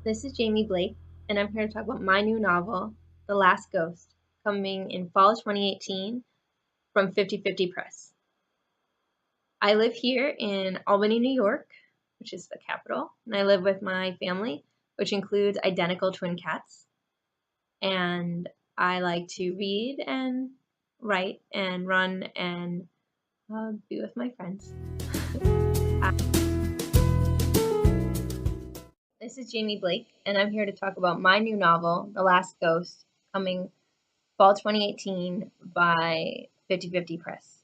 This is Jamie Blake, and I'm here to talk about my new novel, The Last Ghost, coming in fall 2018 from 50/50 Press. I live here in Albany, New York, which is the capital, and I live with my family, which includes identical twin cats. And I like to read and write and run and be with my friends. This is Jamie Blake, and I'm here to talk about my new novel, The Last Ghost, coming fall 2018 by 50/50 Press.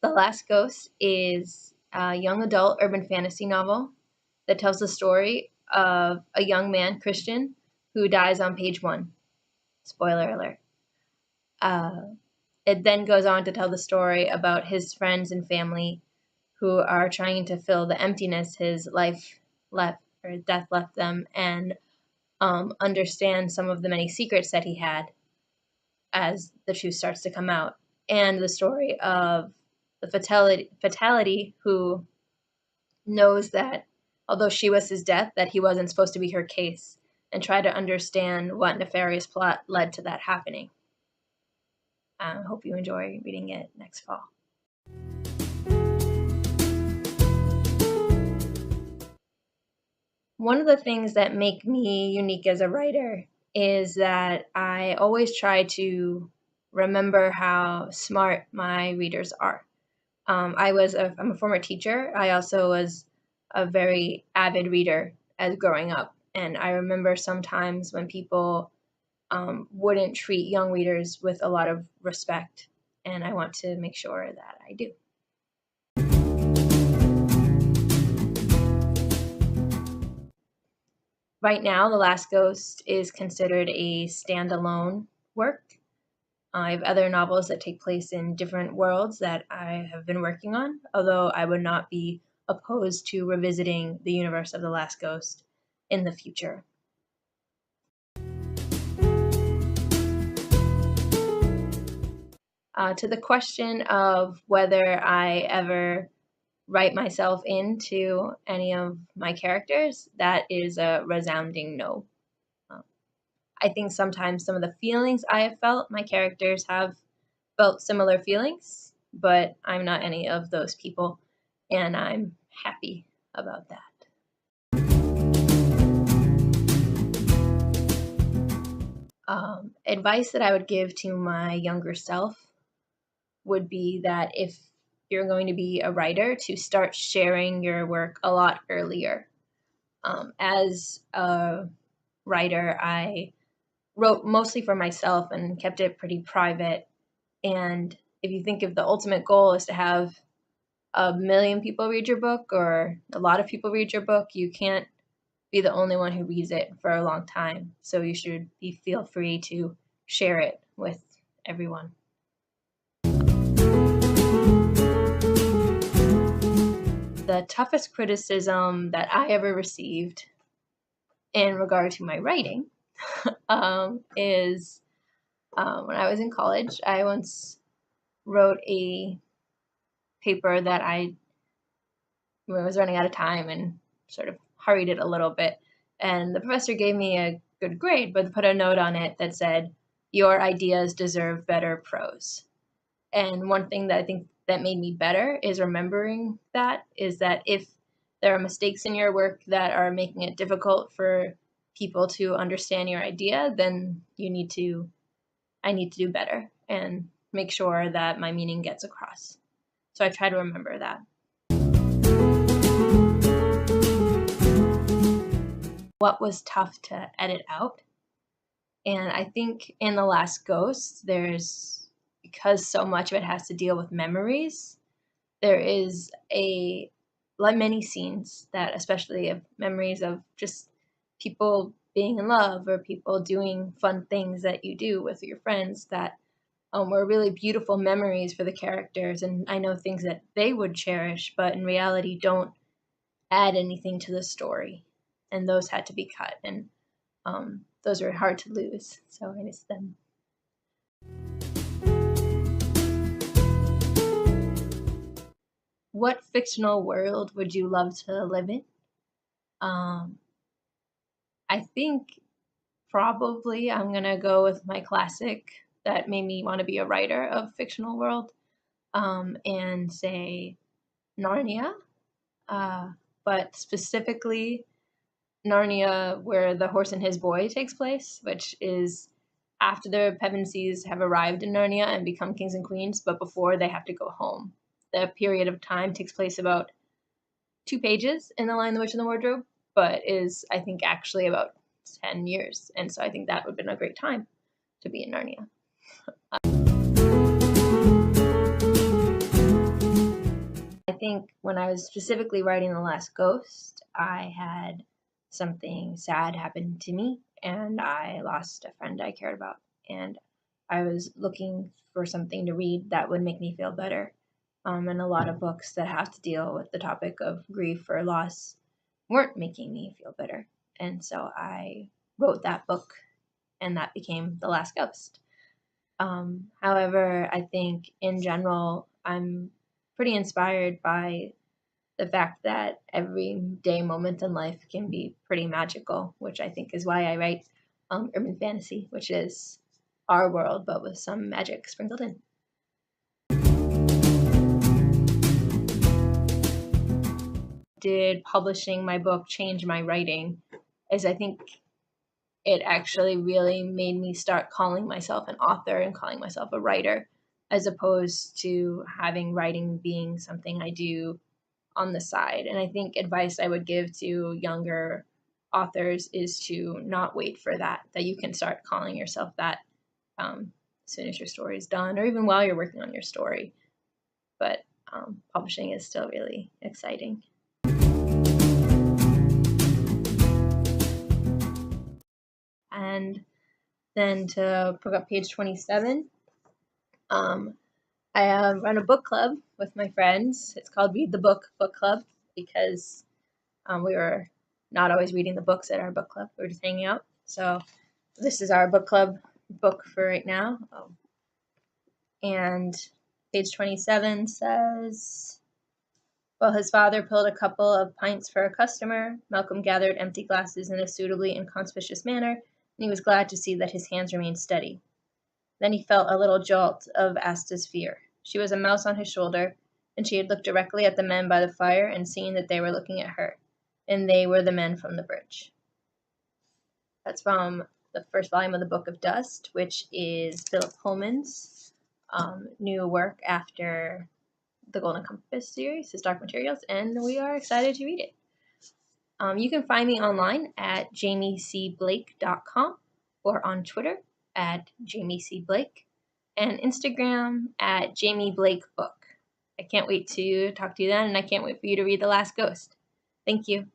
The Last Ghost is a young adult urban fantasy novel that tells the story of a young man, Christian, who dies on page 1. Spoiler alert. It then goes on to tell the story about his friends and family who are trying to fill the emptiness his life left or death left them, and understand some of the many secrets that he had as the truth starts to come out, and the story of the fatality who knows that although she was his death, that he wasn't supposed to be her case, and try to understand what nefarious plot led to that happening. I hope you enjoy reading it next fall. One of the things that make me unique as a writer is that I always try to remember how smart my readers are. I'm a former teacher. I also was a very avid reader as growing up. And I remember sometimes when people wouldn't treat young readers with a lot of respect. And I want to make sure that I do. Right now, The Last Ghost is considered a standalone work. I have other novels that take place in different worlds that I have been working on, although I would not be opposed to revisiting the universe of The Last Ghost in the future. To the question of whether I ever write myself into any of my characters, that is a resounding no. I think sometimes some of the feelings I have felt, my characters have felt similar feelings, but I'm not any of those people, and I'm happy about that. Advice that I would give to my younger self would be that if you're going to be a writer, to start sharing your work a lot earlier. As a writer, I wrote mostly for myself and kept it pretty private. And if you think of the ultimate goal is to have 1 million people read your book or a lot of people read your book, you can't be the only one who reads it for a long time. So you should feel free to share it with everyone. The toughest criticism that I ever received in regard to my writing is when I was in college. I once wrote a paper that I was running out of time and sort of hurried it a little bit. And the professor gave me a good grade, but put a note on it that said, "Your ideas deserve better prose." And one thing that I think that made me better is remembering that if there are mistakes in your work that are making it difficult for people to understand your idea, then I need to do better and make sure that my meaning gets across. So I try to remember that. What was tough to edit out? And I think in The Last Ghost, because so much of it has to deal with memories, there is many scenes that, especially of memories of just people being in love or people doing fun things that you do with your friends that were really beautiful memories for the characters, and I know things that they would cherish, but in reality don't add anything to the story, and those had to be cut, and those are hard to lose, so I miss them. What fictional world would you love to live in? I think probably I'm gonna go with my classic that made me want to be a writer of fictional world, and say Narnia, but specifically Narnia, where The Horse and His Boy takes place, which is after the Pevensies have arrived in Narnia and become kings and queens, but before they have to go home. The period of time takes place about 2 pages in The Lion, the Witch, and the Wardrobe, but is, I think, actually about 10 years. And so I think that would have been a great time to be in Narnia. I think when I was specifically writing The Last Ghost, I had something sad happen to me, and I lost a friend I cared about. And I was looking for something to read that would make me feel better. And a lot of books that have to deal with the topic of grief or loss weren't making me feel better. And so I wrote that book, and that became The Last Ghost. However, I think in general, I'm pretty inspired by the fact that everyday moment in life can be pretty magical, which I think is why I write urban fantasy, which is our world, but with some magic sprinkled in. Did publishing my book change my writing? Is I think it actually really made me start calling myself an author and calling myself a writer, as opposed to having writing being something I do on the side. And I think advice I would give to younger authors is to not wait for that you can start calling yourself that as soon as your story is done, or even while you're working on your story. But publishing is still really exciting. And then to pick up page 27, I run a book club with my friends. It's called Read the Book Club, because we were not always reading the books at our book club. We were just hanging out. So this is our book club book for right now. And page 27 says, while his father filled a couple of pints for a customer, Malcolm gathered empty glasses in a suitably inconspicuous manner, and he was glad to see that his hands remained steady. Then he felt a little jolt of Asta's fear. She was a mouse on his shoulder, and she had looked directly at the men by the fire and seen that they were looking at her, and they were the men from the bridge. That's from the first volume of the Book of Dust, which is Philip Pullman's new work after the Golden Compass series, his Dark Materials, and we are excited to read it. You can find me online at jamiecblake.com or on Twitter at jamiecblake and Instagram at jamieblakebook. I can't wait to talk to you then, and I can't wait for you to read The Last Ghost. Thank you.